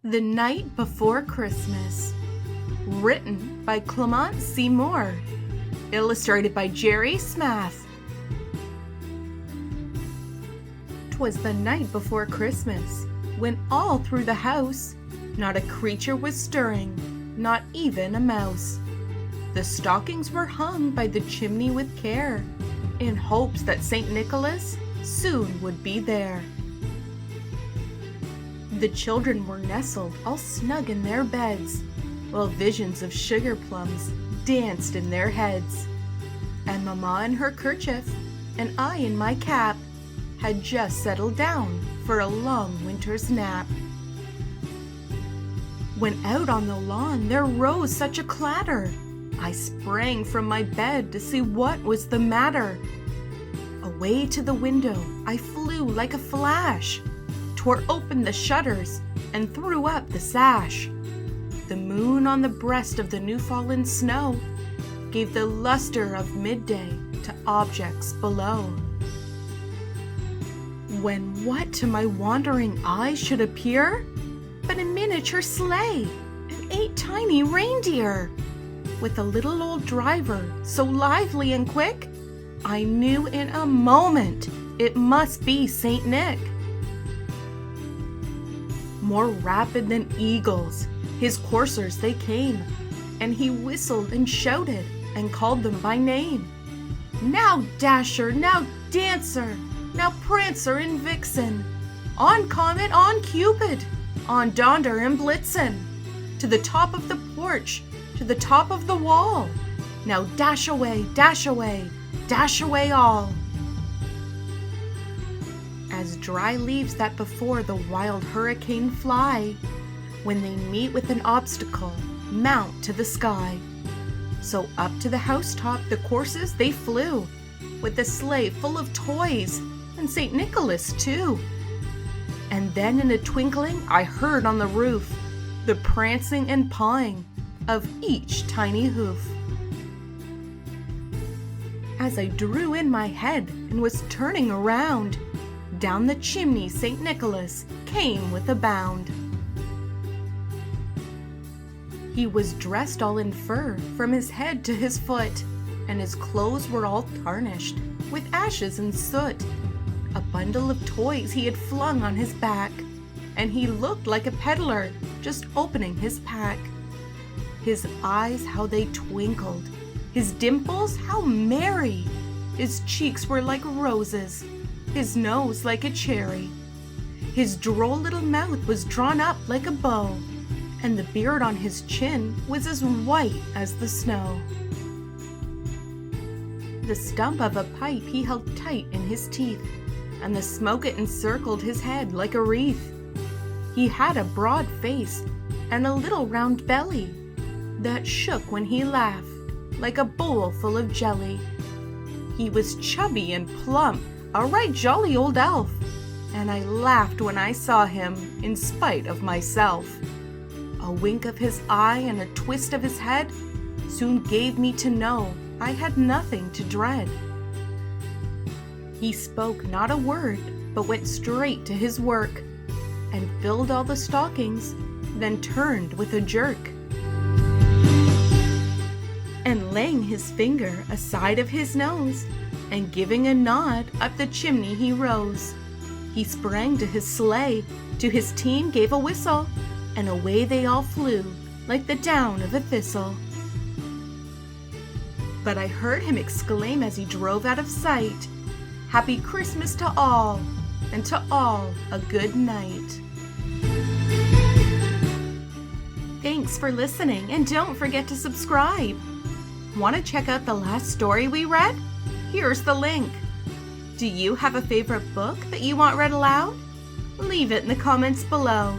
The Night Before Christmas. Written by Clement Clarke Moore. Illustrated by Smath. 'Twas the night before Christmas, when all through the house not a creature was stirring, not even a mouse. The stockings were hung by the chimney with care, in hopes that St. Nicholas soon would be there. The children were nestled all snug in their beds, while visions of sugar plums danced in their heads. And Mamma in her kerchief, and I in my cap, had just settled down for a long winter's nap. When out on the lawn there rose such a clatter, I sprang from my bed to see what was the matter. Away to the window I flew like a flash, tore open the shutters, and threw up the sash. The moon on the breast of the new-fallen snow gave the luster of midday to objects below. When what to my wandering eye should appear but a miniature sleigh and 8 tiny reindeer, with a little old driver so lively and quick, I knew in a moment it must be Saint Nick. More rapid than eagles, his coursers they came, and he whistled and shouted and called them by name. Now Dasher, now Dancer, now Prancer and Vixen, on Comet, on Cupid, on Donder and Blitzen, to the top of the porch, to the top of the wall. Now dash away, dash away, dash away all. As dry leaves that before the wild hurricane fly, when they meet with an obstacle, mount to the sky. So up to the housetop the coursers they flew, with the sleigh full of toys, and St. Nicholas too. And then in a twinkling I heard on the roof the prancing and pawing of each tiny hoof. As I drew in my head and was turning around, down the chimney St. Nicholas came with a bound. He was dressed all in fur from his head to his foot, and his clothes were all tarnished with ashes and soot. A bundle of toys he had flung on his back, and he looked like a peddler just opening his pack. His eyes, how they twinkled, his dimples, how merry. His cheeks were like roses, his nose like a cherry. His droll little mouth was drawn up like a bow, and the beard on his chin was as white as the snow. The stump of a pipe he held tight in his teeth, and the smoke it encircled his head like a wreath. He had a broad face and a little round belly that shook when he laughed like a bowl full of jelly. He was chubby and plump, a right jolly old elf, and I laughed when I saw him in spite of myself. A wink of his eye and a twist of his head soon gave me to know I had nothing to dread. He spoke not a word, but went straight to his work, and filled all the stockings, then turned with a jerk. And laying his finger aside of his nose, and giving a nod, up the chimney he rose. He sprang to his sleigh, to his team gave a whistle, and away they all flew like the down of a thistle. But I heard him exclaim as he drove out of sight, "Happy Christmas to all, and to all a good night." Thanks for listening, and don't forget to subscribe. Want to check out the last story we read? Here's the link. Do you have a favorite book that you want read aloud? Leave it in the comments below.